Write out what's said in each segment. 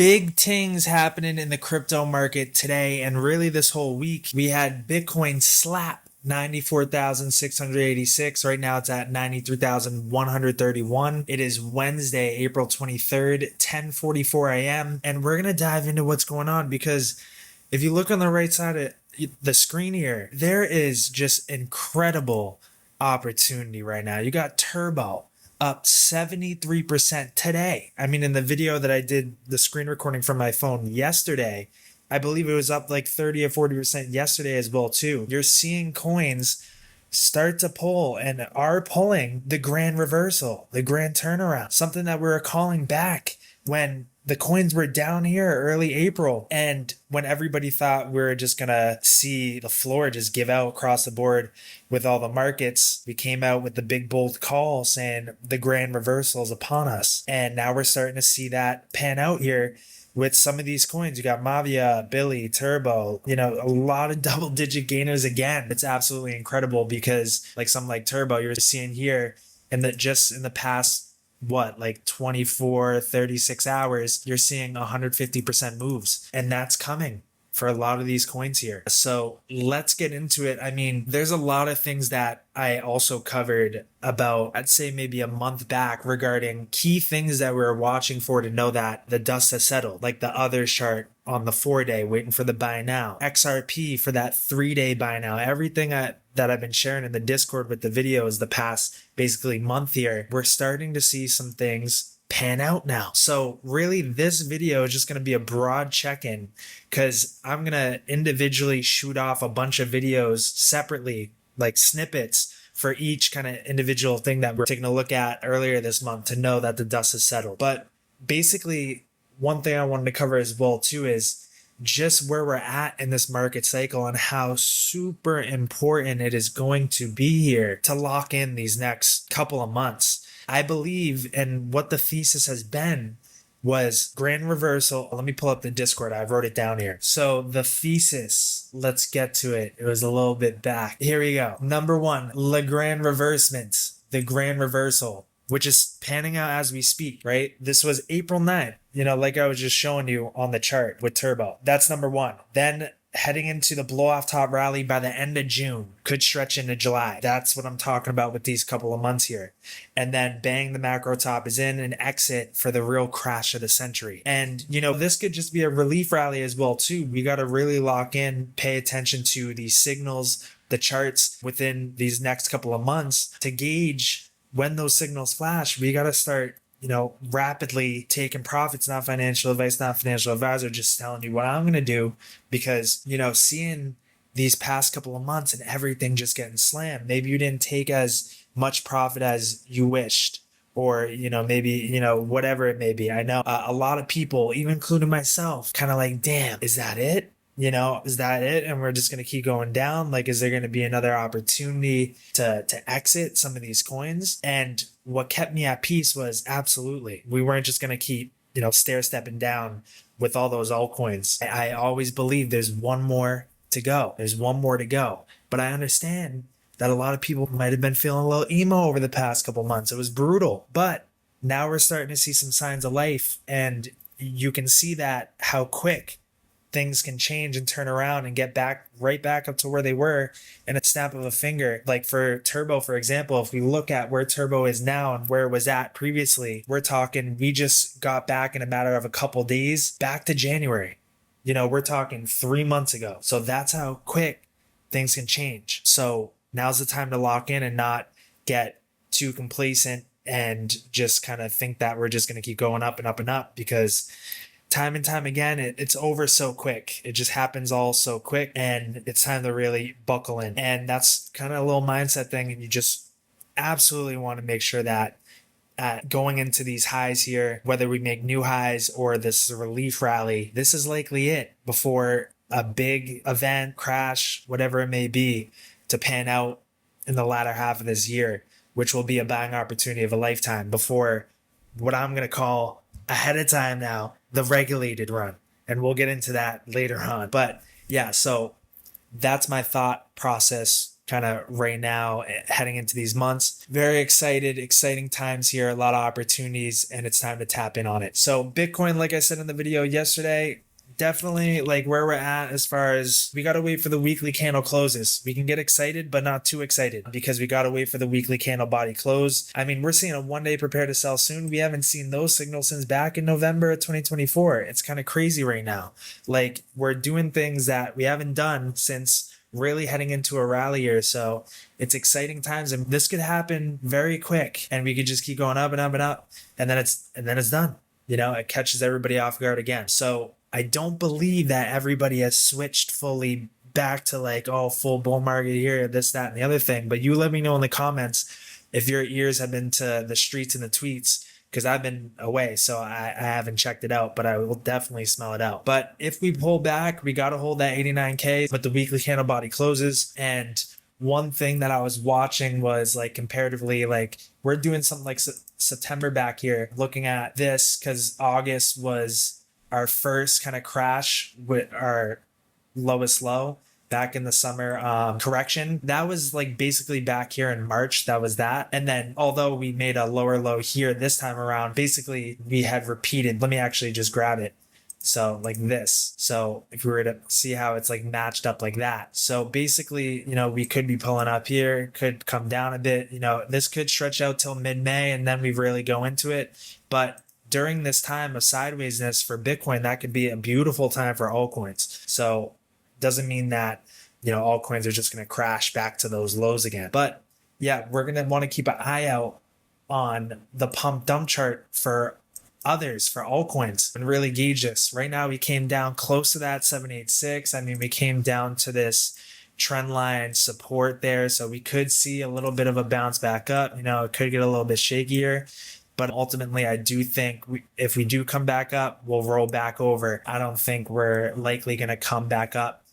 Big things happening in the crypto market today and really this whole week. We had Bitcoin slap 94,686. Right now it's at 93,131. It is Wednesday, April 23rd, 10:44 a.m. And we're going to dive into what's going on because if you look on the right side of the screen here, there is just incredible opportunity right now. You got Turbo up 73% today. I mean, in the video that I did the screen recording from my phone yesterday, I believe it was up like 30 or 40% yesterday as well too. You're seeing coins start to pull and are pulling the grand reversal, the grand turnaround, something that we were calling back when the coins were down here early April, and when everybody thought we were just gonna see the floor just give out across the board with all the markets, we came out with the big bold call saying the grand reversal is upon us. And now we're starting to see that pan out here with some of these coins. You got Mavia, Billy, Turbo, a lot of double digit gainers again. It's absolutely incredible because like something like Turbo, you're seeing here in the past 24, 36 hours, you're seeing 150% moves, and that's coming for a lot of these coins here. So let's get into it. I mean, there's a lot of things that I also covered about, I'd say maybe a month back, regarding key things that we were watching for to know that the dust has settled, like the other chart on the 4-day waiting for the buy now, XRP for that 3-day buy now, everything that I've been sharing in the Discord with the videos the past basically month here. We're starting to see some things pan out now. So really this video is just going to be a broad check-in because I'm going to individually shoot off a bunch of videos separately, like snippets for each kind of individual thing that we're taking a look at earlier this month to know that the dust has settled. But basically one thing I wanted to cover as well too is just where we're at in this market cycle and how super important it is going to be here to lock in these next couple of months. I believe, and what the thesis has been was grand reversal. Let me pull up the Discord. I wrote it down here. So the thesis, let's get to it. It was a little bit back. Here we go. Number one, the grand reversement, the grand reversal, which is panning out as we speak, right? This was April 9th, like I was just showing you on the chart with Turbo. That's number one. Then heading into the blow off top rally by the end of June, could stretch into July. That's what I'm talking about with these couple of months here. And then bang, the macro top is in, an exit for the real crash of the century. And, this could just be a relief rally as well too. We got to really lock in, pay attention to these signals, the charts within these next couple of months to gauge when those signals flash. We got to start rapidly taking profits. Not financial advice, not financial advisor, just telling you what I'm going to do because, seeing these past couple of months and everything just getting slammed, maybe you didn't take as much profit as you wished, or, maybe, whatever it may be. I know a lot of people, even including myself, kind of like, damn, is that it? Is that it? And we're just going to keep going down. Like, is there going to be another opportunity to exit some of these coins? And what kept me at peace was absolutely, we weren't just going to keep, stair stepping down with all those altcoins. I always believe there's one more to go. There's one more to go. But I understand that a lot of people might have been feeling a little emo over the past couple months. It was brutal, but now we're starting to see some signs of life, and you can see that how quick things can change and turn around and get right back up to where they were in a snap of a finger. Like for Turbo, for example, if we look at where Turbo is now and where it was at previously, we're talking, we just got back in a matter of a couple days back to January. We're talking 3 months ago. So that's how quick things can change. So now's the time to lock in and not get too complacent and just kind of think that we're just going to keep going up and up and up, because time and time again, it's over so quick. It just happens all so quick, and it's time to really buckle in. And that's kind of a little mindset thing. And you just absolutely want to make sure that going into these highs here, whether we make new highs or this relief rally, this is likely it before a big event, crash, whatever it may be, to pan out in the latter half of this year, which will be a buying opportunity of a lifetime before what I'm going to call ahead of time now, the regulated run. And we'll get into that later on. But yeah, so that's my thought process kind of right now heading into these months. Very exciting times here, a lot of opportunities, and it's time to tap in on it. So Bitcoin, like I said in the video yesterday, definitely like where we're at as far as we got to wait for the weekly candle closes. We can get excited, but not too excited because we got to wait for the weekly candle body close. I mean, we're seeing a 1 day prepare to sell soon. We haven't seen those signals since back in November of 2024. It's kind of crazy right now. Like we're doing things that we haven't done since really heading into a rally year. So it's exciting times, and this could happen very quick, and we could just keep going up and up and up, and then it's done. You know, it catches everybody off guard again. So I don't believe that everybody has switched fully back to like, oh, full bull market here, this, that, and the other thing. But you let me know in the comments if your ears have been to the streets and the tweets, because I've been away, so I haven't checked it out, but I will definitely smell it out. But if we pull back, we got to hold that 89K, but the weekly candle body closes. And one thing that I was watching was like comparatively, like we're doing something like September back here, looking at this because August was our first kind of crash with our lowest low back in the summer correction. That was like basically back here in March. That was that. And then although we made a lower low here this time around, basically we had repeated. Let me actually just grab it. So like this. So if we were to see how it's like matched up like that. So basically, you know, we could be pulling up here, could come down a bit, you know, this could stretch out till mid-May and then we really go into it. But during this time of sidewaysness for Bitcoin, that could be a beautiful time for altcoins. So doesn't mean that, you know, altcoins are just going to crash back to those lows again. But yeah, we're going to want to keep an eye out on the pump dump chart for others, for altcoins, and really gauge this. Right now, we came down close to that 786. I mean, we came down to this trend line support there. So we could see a little bit of a bounce back up. You know, it could get a little bit shakier. But ultimately, I do think if we do come back up, we'll roll back over. I don't think we're likely going to come back up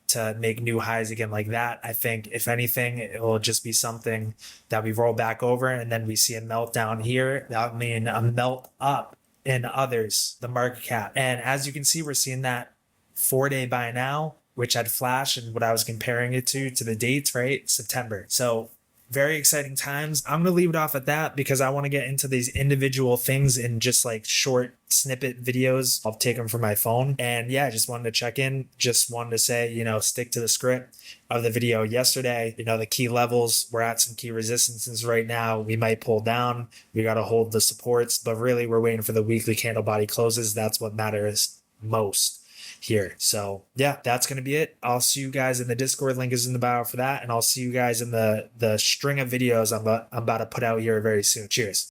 to make new highs again like that. I think, if anything, it will just be something that we roll back over and then we see a meltdown here. That would mean a melt up in others, the market cap. And as you can see, we're seeing that 4-day buy now, which had flash and what I was comparing it to the dates, right? September. So very exciting times. I'm going to leave it off at that because I want to get into these individual things in just like short snippet videos. I'll take them from my phone. And yeah, I just wanted to check in. Just wanted to say, you know, stick to the script of the video yesterday. You know, the key levels, we're at some key resistances right now. We might pull down. We got to hold the supports, but really we're waiting for the weekly candle body closes. That's what matters most here. So yeah, that's going to be it. I'll see you guys in the Discord. Link is in the bio for that. And I'll see you guys in the string of videos I'm about to put out here very soon. Cheers.